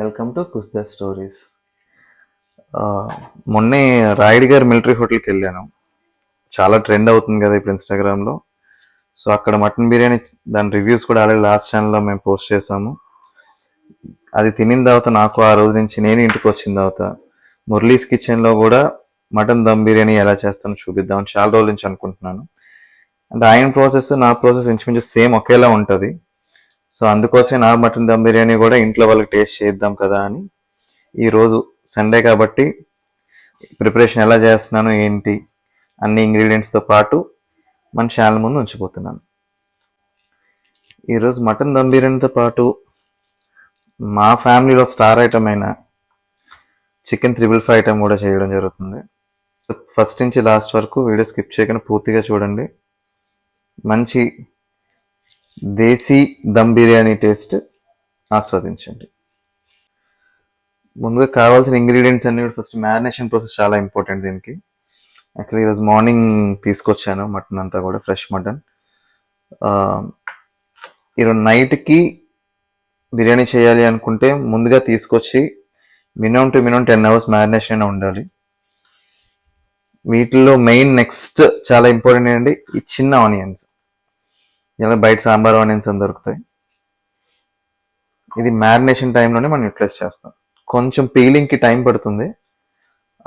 Welcome to కుస్ the stories. మొన్నే రాయుడు గారి మిలిటరీ హోటల్కి వెళ్ళాను. చాలా ట్రెండ్ అవుతుంది కదా ఇప్పుడు ఇన్స్టాగ్రామ్లో. సో అక్కడ మటన్ బిర్యానీ, దాని రివ్యూస్ కూడా ఆల్రెడీ లాస్ట్ ఛానల్లో మేము పోస్ట్ చేసాము. అది తినిన తర్వాత నాకు ఆ రోజు నుంచి నేను ఇంటికి వచ్చిన తర్వాత మురళీస్ కిచెన్లో కూడా మటన్ దమ్ బిర్యానీ ఎలా చేస్తానో చూపిద్దామని చాలా రోజుల నుంచి అనుకుంటున్నాను. అంటే ఆయన ప్రాసెస్ నా ప్రాసెస్ ఇంచుమించు సేమ్ ఒకేలా ఉంటుంది. సో అందుకోసమే నా మటన్ దమ్ బిర్యానీ కూడా ఇంట్లో వాళ్ళకి టేస్ట్ చేద్దాం కదా అని ఈరోజు సండే కాబట్టి ప్రిపరేషన్ ఎలా చేస్తున్నాను ఏంటి అన్ని ఇంగ్రీడియంట్స్తో పాటు మన ఛానల్ ముందు ఉంచిపోతున్నాను. ఈరోజు మటన్ దమ్ బిర్యానీతో పాటు మా ఫ్యామిలీలో స్టార్ ఐటమ్ అయిన చికెన్ 555 ఐటమ్ కూడా చేయడం జరుగుతుంది. ఫస్ట్ నుంచి లాస్ట్ వరకు వీడియో స్కిప్ చేయకుండా పూర్తిగా చూడండి. మంచి దేశీ దమ్ బిర్యానీ టేస్ట్ ఆస్వాదించండి. ముందుగా కావాల్సిన ఇంగ్రీడియంట్స్ అన్ని కూడా ఫస్ట్ మ్యారినేషన్ ప్రాసెస్ చాలా ఇంపార్టెంట్ దీనికి. యాక్చువల్లీ ఈరోజు మార్నింగ్ తీసుకొచ్చాను మటన్ అంతా కూడా, ఫ్రెష్ మటన్. ఈరోజు నైట్కి బిర్యానీ చేయాలి అనుకుంటే ముందుగా తీసుకొచ్చి మినిమం 10 అవర్స్ మ్యారినేషన్ ఉండాలి. వీటిల్లో మెయిన్ నెక్స్ట్ చాలా ఇంపార్టెంట్ ఏంటంటే ఈ చిన్న ఆనియన్స్. ఇలా బయట సాంబార్ ఆనియన్స్ అని దొరుకుతాయి. ఇది మ్యారినేషన్ టైంలోనే మనం యూటిలైజ్ చేస్తాం. కొంచెం పీలింగ్కి టైం పడుతుంది,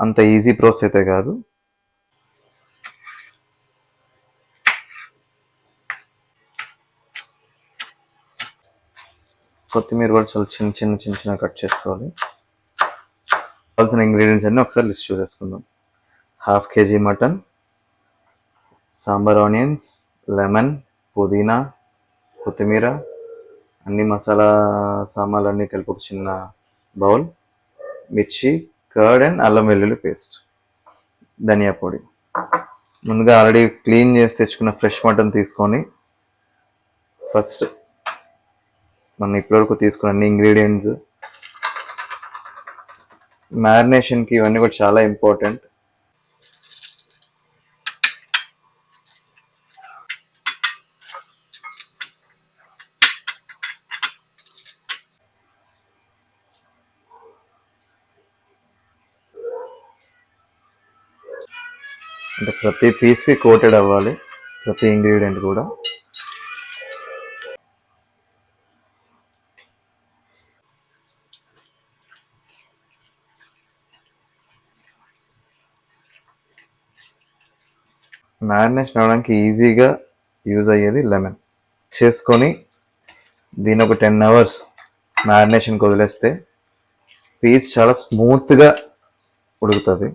అంత ఈజీ ప్రాసెస్ అయితే కాదు. కొత్తిమీర కూడా చాలా చిన్న కట్ చేసుకోవాలి. కావాల్సిన ఇంగ్రీడియంట్స్ అన్నీ ఒకసారి లిస్ట్ చూసేసుకుందాం. 1/2 kg mutton, sambar onions, lemon, పుదీనా, కొత్తిమీర, అన్ని మసాలా సామాన్లు అన్నీ కలిపి ఒక చిన్న బౌల్, మిర్చి, కర్డ్ అండ్ అల్లం వెల్లుల్లి పేస్ట్, ధనియా పొడి. ముందుగా ఆల్రెడీ క్లీన్ చేసి తెచ్చుకున్న ఫ్రెష్ మటన్ తీసుకొని ఫస్ట్ మనం ఇప్పటివరకు తీసుకున్న అన్ని ఇంగ్రీడియంట్స్ మ్యారినేషన్కి ఇవన్నీ కూడా చాలా ఇంపార్టెంట్. అంటే ప్రతి పీస్కి కోటెడ్ అవ్వాలి, ప్రతి ఇంగ్రీడియంట్ కూడా. మ్యారినేషన్ అవ్వడానికి ఈజీగా యూజ్ అయ్యేది లెమన్ చేసుకొని దీని ఒక 10 అవర్స్ మ్యారినేషన్కి వదిలేస్తే పీస్ చాలా స్మూత్గా ఉడుకుతుంది.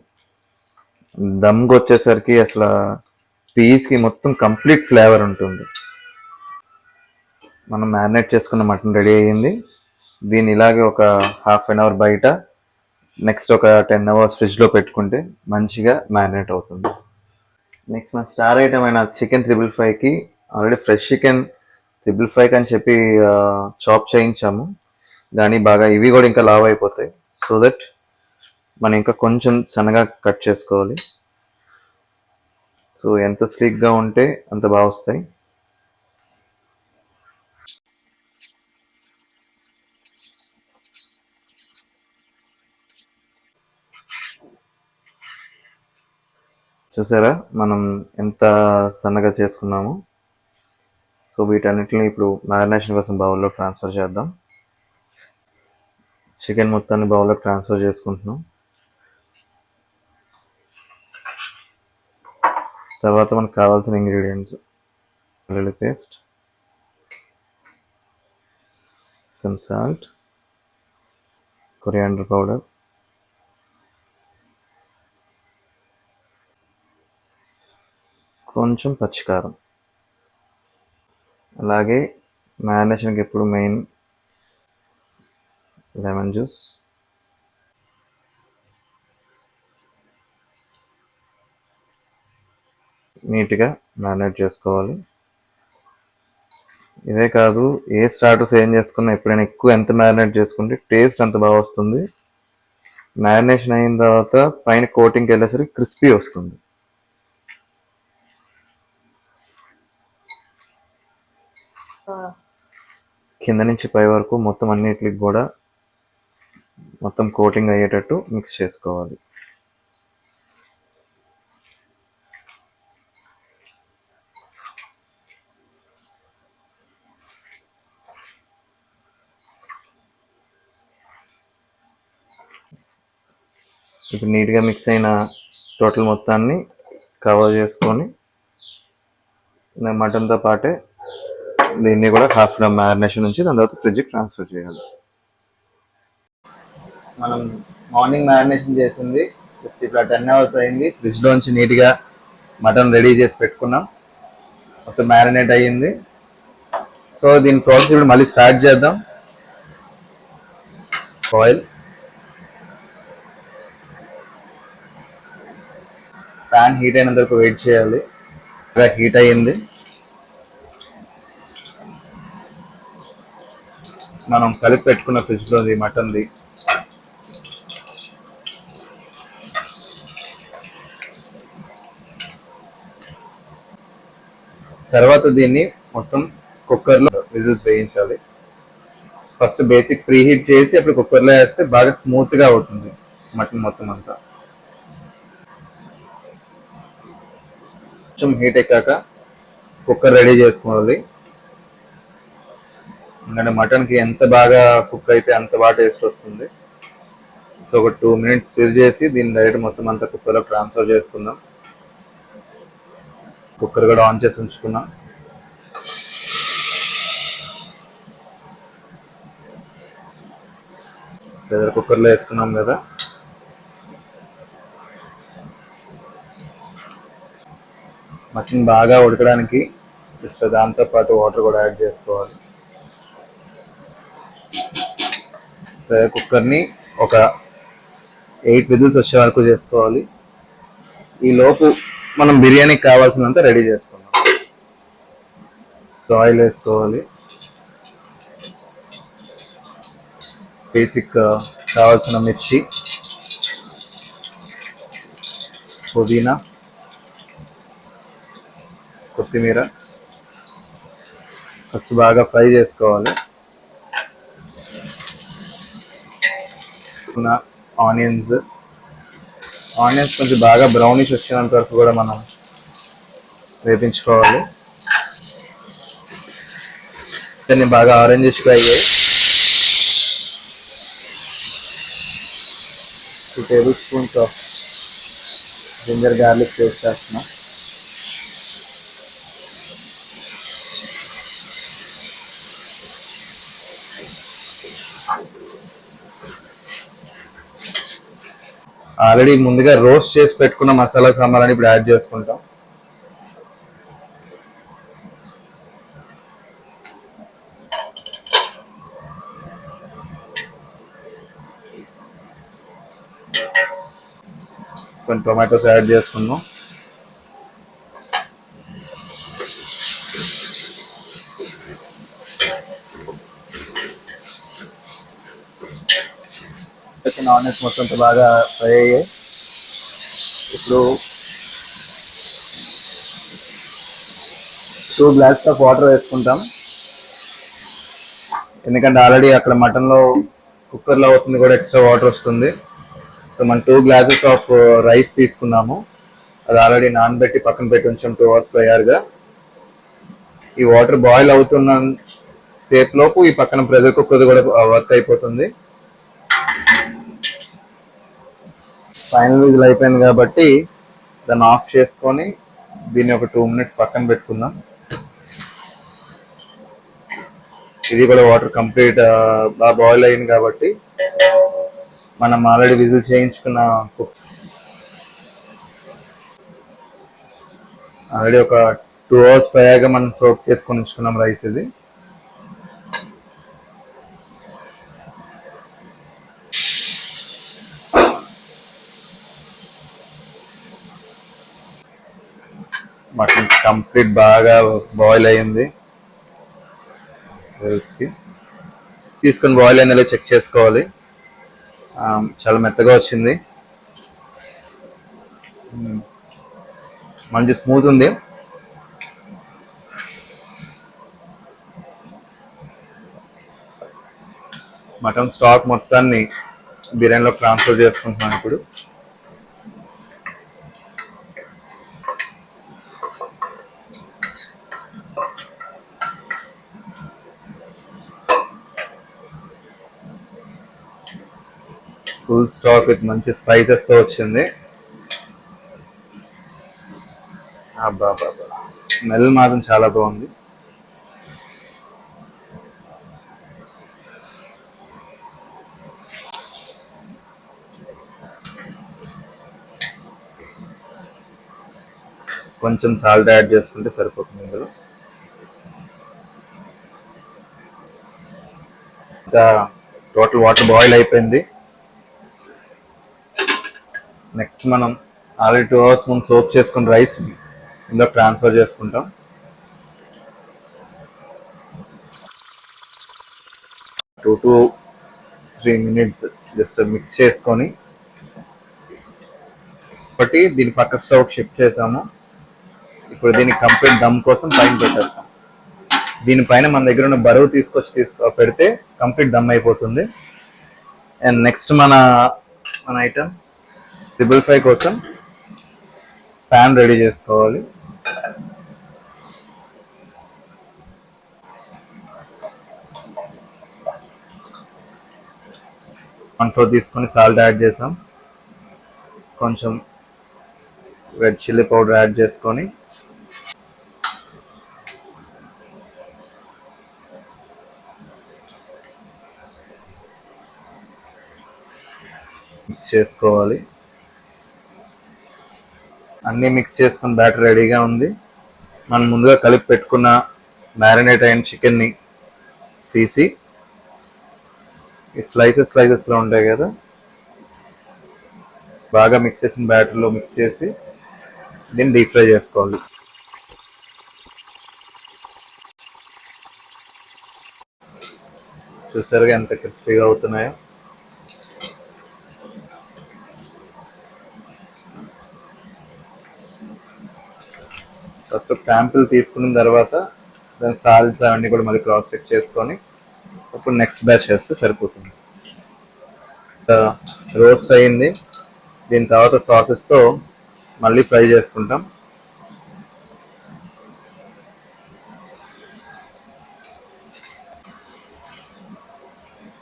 దమ్కి వచ్చేసరికి అసలు పీస్కి మొత్తం కంప్లీట్ ఫ్లేవర్ ఉంటుంది. మనం మ్యారినేట్ చేసుకున్న మటన్ రెడీ అయ్యింది. దీన్ని ఇలాగే ఒక 1/2 అవర్ బయట, నెక్స్ట్ ఒక 10 అవర్స్ ఫ్రిడ్జ్లో పెట్టుకుంటే మంచిగా మ్యారినేట్ అవుతుంది. నెక్స్ట్ మన స్టార్ ఐటమ్ అయిన చికెన్ 555కి ఆల్రెడీ ఫ్రెష్ చికెన్ 555 అని చెప్పి చాప్ చేయించాము, కానీ బాగా ఇవి కూడా ఇంకా లావ్ అయిపోతాయి. సో దట్ మనం ఇంకా కొంచెం సన్నగా కట్ చేసుకోవాలి. సో ఎంత స్లీక్గా ఉంటే అంత బాగా వస్తాయి. చూసారా మనం ఎంత సన్నగా చేసుకున్నాము. సో వీటన్నిటిని ఇప్పుడు మ్యారినేషన్ కోసం బౌల్లో ట్రాన్స్ఫర్ చేద్దాం. చికెన్ మొత్తాన్ని బౌల్లో ట్రాన్స్ఫర్ చేసుకుంటున్నాం. తర్వాత మనకు కావాల్సిన ఇంగ్రీడియంట్స్ వెల్లుల్లి paste, some salt, coriander powder, కొంచెం పచ్చికారం, అలాగే మ్యారినేషన్కి ఎప్పుడు మెయిన్ లెమన్ జ్యూస్. నీట్గా మ్యారినేట్ చేసుకోవాలి. ఇవే కాదు, ఏ స్టార్టర్స్ ఏం చేసుకున్నా ఎప్పుడైనా ఎక్కువ ఎంత మ్యారినేట్ చేసుకుంటే టేస్ట్ అంత బాగా వస్తుంది. మ్యారినేషన్ అయిన తర్వాత పైన కోటింగ్కి వెళ్ళేసరికి క్రిస్పీ వస్తుంది. కింద నుంచి పై వరకు మొత్తం అన్నిటికి కూడా మొత్తం కోటింగ్ అయ్యేటట్టు మిక్స్ చేసుకోవాలి. ఇప్పుడు నీట్గా మిక్స్ అయిన టోటల్ మొత్తాన్ని కవర్ చేసుకొని మటన్తో పాటే దీన్ని కూడా హాఫ్ అన్ అవర్ మ్యారినేషన్ నుంచి దాని తర్వాత ఫ్రిడ్జ్కి ట్రాన్స్ఫర్ చేయాలి. మనం మార్నింగ్ మ్యారినేషన్ చేసింది జస్ట్ ఇప్పుడు 10 అవర్స్ అయింది. ఫ్రిడ్జ్లోంచి నీట్గా మటన్ రెడీ చేసి పెట్టుకున్నాం, మొత్తం మ్యారినేట్ అయ్యింది. సో దీని ప్రాసెస్ ఇప్పుడు మళ్ళీ స్టార్ట్ చేద్దాం. ఆయిల్, ప్యాన్ హీట్ అయినంత వరకు వెయిట్ చేయాలి. హీట్ అయ్యింది. మనం కలిపి పెట్టుకున్న ఫ్రిడ్జ్లోది మటన్ది తర్వాత దీన్ని మొత్తం కుక్కర్లో విజిల్స్ వేయించాలి. ఫస్ట్ బేసిక్ ప్రీ హీట్ చేసి అప్పుడు కుక్కర్లో వేస్తే బాగా స్మూత్గా అవుతుంది మటన్ మొత్తం అంతా. కొంచెం హీట్ ఎక్కాక కుక్కర్ రెడీ చేసుకోవాలి. ఎందుకంటే మటన్కి ఎంత బాగా కుక్ అయితే అంత బాగా టేస్ట్ వస్తుంది. సో ఒక 2 minutes స్టిర్ చేసి దీన్ని డైరెక్ట్ మొత్తం అంతా కుక్కర్లో ట్రాన్స్ఫర్ చేసుకుందాం. కుక్కర్ కూడా ఆన్ చేసి ఉంచుకున్నాం. ప్రెషర్ కుక్కర్లో వేసుకున్నాం కదా, మటన్ బాగా ఉడకడానికి జస్ట్ దాంతోపాటు వాటర్ కూడా యాడ్ చేసుకోవాలి. ప్రెషర్ కుక్కర్ని ఒక 8 విజిల్స్ వచ్చే వరకు చేసుకోవాలి. ఈ లోపు మనం బిర్యానీకి కావాల్సినంత రెడీ చేసుకుందాం. ఆయిల్ వేసుకోవాలి. బేసిక్ కావాల్సిన మిర్చి, పుదీనా, కొత్తిమీర ఫస్ట్ బాగా ఫ్రై చేసుకోవాలి. ఆనియన్స్ కొంచెం బాగా బ్రౌనిష్ వచ్చినంత వరకు కూడా మనం వేపించుకోవాలి. దాన్ని బాగా ఆరెంజిష్ ఫ్రై అయ్యాయి. 2 tablespoons of ginger garlic paste వేస్తున్నాం. ఆల్రెడీ ముందుగా రోస్ట్ చేసి పెట్టుకున్న మసాలా సామాన్లని ఇప్పుడు యాడ్ చేసుకుంటాం. కొన్ని టొమాటోస్ యాడ్ చేసుకున్నాం. ఆనియన్స్ మొత్తం బాగా ఫ్రై అయ్యాయి. ఇప్పుడు 2 glasses ఆఫ్ వాటర్ వేసుకుంటాం. ఎందుకంటే ఆల్రెడీ అక్కడ మటన్లో కుక్కర్లో అవుతుంది కూడా ఎక్స్ట్రా వాటర్ వస్తుంది. సో మనం 2 glasses ఆఫ్ రైస్ తీసుకున్నాము. అది ఆల్రెడీ నానబెట్టి పక్కన పెట్టి ఉంచాం 2 hours ప్రయర్గా. ఈ వాటర్ బాయిల్ అవుతున్న సేపు లోపు ఈ పక్కన ప్రెషర్ కుక్కర్ కూడా వర్క్ అయిపోతుంది. ఫైనల్ విజిల్ అయిపోయింది కాబట్టి దాన్ని ఆఫ్ చేసుకొని దీన్ని ఒక 2 minutes పక్కన పెట్టుకుందాం. ఇది కూడా వాటర్ కంప్లీట్ బాగా బాయిల్ అయింది కాబట్టి మనం ఆల్రెడీ విజిల్ చేయించుకున్న ఆల్రెడీ ఒక 2 hours ప్రయాగా మనం సోక్ చేసుకొని ఉంచుకున్నాం రైస్. ఇది మటన్ కంప్లీట్ బాగా బాయిల్ అయ్యింది. రైస్కి తీసుకొని బాయిల్ అయిందో చెక్ చేసుకోవాలి. చాలా మెత్తగా వచ్చింది, మంచి స్మూత్ ఉంది. మటన్ స్టాక్ మొత్తాన్ని బిర్యానీలో ట్రాన్స్ఫర్ చేసుకుంటున్నాం ఇప్పుడు. ఫుల్ స్టాక్ విత్ మంచి స్పైసెస్తో వచ్చింది. అబ్బా స్మెల్ మాత్రం చాలా బాగుంది. కొంచెం సాల్ట్ యాడ్ చేసుకుంటే సరిపోతుంది ఇందులో. ఇంకా టోటల్ వాటర్ బాయిల్ అయిపోయింది. నెక్స్ట్ మనం ఆల్రెడీ 2 hours ముందు సోక్ చేసుకుని రైస్ ఇందులో ట్రాన్స్ఫర్ చేసుకుంటాం. 2 to 3 minutes జస్ట్ మిక్స్ చేసుకొని ఒకటి దీని పక్క స్టవ్ షిఫ్ట్ చేసాము. ఇప్పుడు దీన్ని కంప్లీట్ దమ్ కోసం పైన పెట్టేస్తాం. దీనిపైన మన దగ్గర ఉన్న బరువు తీసుకొచ్చి పెడితే కంప్లీట్ దమ్ అయిపోతుంది. అండ్ నెక్స్ట్ మన ఐటమ్ 555 కోసం ప్యాన్ రెడీ చేసుకోవాలి. ఫ్లోర్ తీసుకొని సాల్ట్ యాడ్ చేసాం. కొంచెం రెడ్ చిల్లీ పౌడర్ యాడ్ చేసుకొని మిక్స్ చేసుకోవాలి. అన్నీ మిక్స్ చేసుకుని బ్యాటర్ రెడీగా ఉంది. మనం ముందుగా కలిపి పెట్టుకున్న మ్యారినేట్ అయిన చికెన్ని తీసి ఈ స్లైసెస్లో ఉంటాయి కదా, బాగా మిక్స్ చేసిన బ్యాటర్లో మిక్స్ చేసి దీన్ని డీప్ ఫ్రై చేసుకోవాలి. చూసారుగా ఎంత క్రిస్పీగా అవుతున్నాయో. ఫస్ట్ ఒక శాంపిల్ తీసుకున్న తర్వాత దాని సాల్ట్స్ అవన్నీ కూడా మళ్ళీ క్రాస్ చెక్ చేసుకొని అప్పుడు నెక్స్ట్ బ్యాచ్ చేస్తే సరిపోతుంది. రోస్ట్ అయ్యింది. దీని తర్వాత సాసెస్తో మళ్ళీ ఫ్రై చేసుకుంటాం.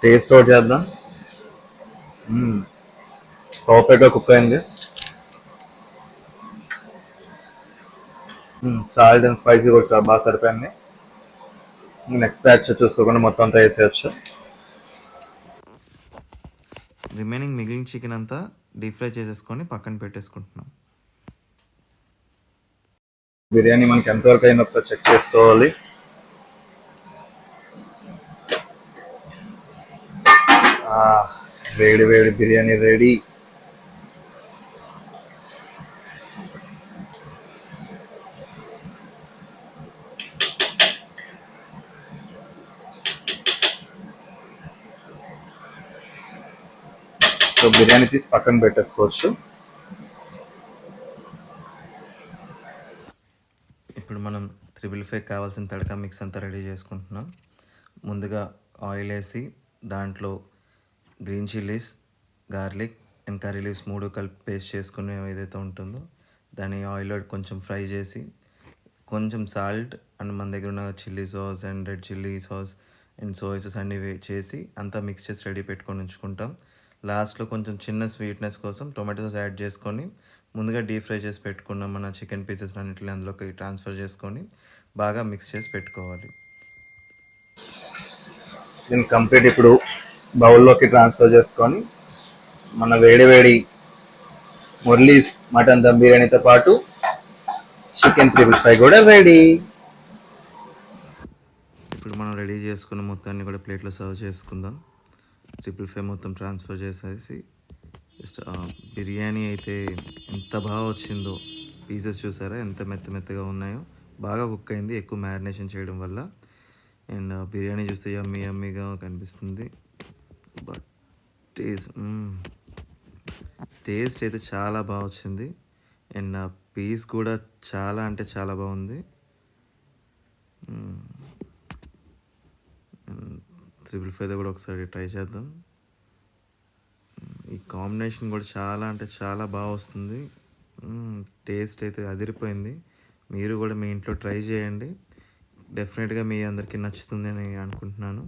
టేస్ట్ అవుట్ చేద్దాం. పర్ఫెక్ట్గా కుక్ అయింది. సాల్ట్ అండ్ స్పైసీ కూడా బాగా సరిపోయింది. నెక్స్ట్ బ్యాచ్ చూసుకోకుండా మొత్తం అంతా వేసేయచ్చు. రిమైనింగ్ మిగిలిన చికెన్ అంతా డీప్ ఫ్రై చేసేసుకొని పక్కన పెట్టేసుకుంటున్నాం. బిర్యానీ మనకి ఎంతవరకు అయినా ఒకసారి చెక్ చేసుకోవాలి. వేడి వేడి బిర్యానీ రెడీ. సో బిర్యానీ తీసి పక్కన పెట్టేసుకోవచ్చు. ఇప్పుడు మనం 555 కావాల్సిన తడకా మిక్స్ అంతా రెడీ చేసుకుంటున్నాం. ముందుగా ఆయిల్ వేసి దాంట్లో green chillies, garlic and curry leaves 3 కలిపి పేస్ట్ చేసుకుని ఏదైతే ఉంటుందో దాన్ని ఆయిల్లో కొంచెం ఫ్రై చేసి కొంచెం సాల్ట్ అండ్ మన దగ్గర ఉన్న chilli sauce and red chilli sauce and soya sauce అన్నీ చేసి అంతా మిక్స్ చేసి రెడీ పెట్టుకొని ఉంచుకుంటాం. లాస్ట్లో కొంచెం చిన్న స్వీట్నెస్ కోసం టొమాటో సాస్ యాడ్ చేసుకొని ముందుగా డీప్ ఫ్రై చేసి పెట్టుకున్న మన చికెన్ పీసెస్ అన్నింటిని అందులోకి ట్రాన్స్ఫర్ చేసుకొని బాగా మిక్స్ చేసి పెట్టుకోవాలి. దీన్ని కంప్లీట్ ఇప్పుడు బౌల్లోకి ట్రాన్స్ఫర్ చేసుకొని మన వేడి వేడి మురళీస్ మటన్ దమ్ బిర్యానీతో పాటు చికెన్ 555 కూడా రెడీ. ఇప్పుడు మనం రెడీ చేసుకున్న మొత్తాన్ని కూడా ప్లేట్లో సర్వ్ చేసుకుందాం. 555 మొత్తం ట్రాన్స్ఫర్ చేసేసి జస్ట్ బిర్యానీ అయితే ఎంత బాగా వచ్చిందో. పీసెస్ చూసారా ఎంత మెత్తగా ఉన్నాయో. బాగా కుక్ అయింది ఎక్కువ మ్యారినేషన్ చేయడం వల్ల. అండ్ బిర్యానీ చూస్తే యమ్మీగా కనిపిస్తుంది. బట్ టేస్ట్ అయితే చాలా బాగా వచ్చింది. అండ్ పీస్ కూడా చాలా అంటే చాలా బాగుంది. 555 కూడా ఒకసారి ట్రై చేద్దాం. ఈ కాంబినేషన్ కూడా చాలా అంటే చాలా బాగా వస్తుంది. టేస్ట్ అయితే అదిరిపోయింది. మీరు కూడా మీ ఇంట్లో ట్రై చేయండి. డెఫినెట్గా మీ అందరికీ నచ్చుతుందని అనుకుంటున్నాను.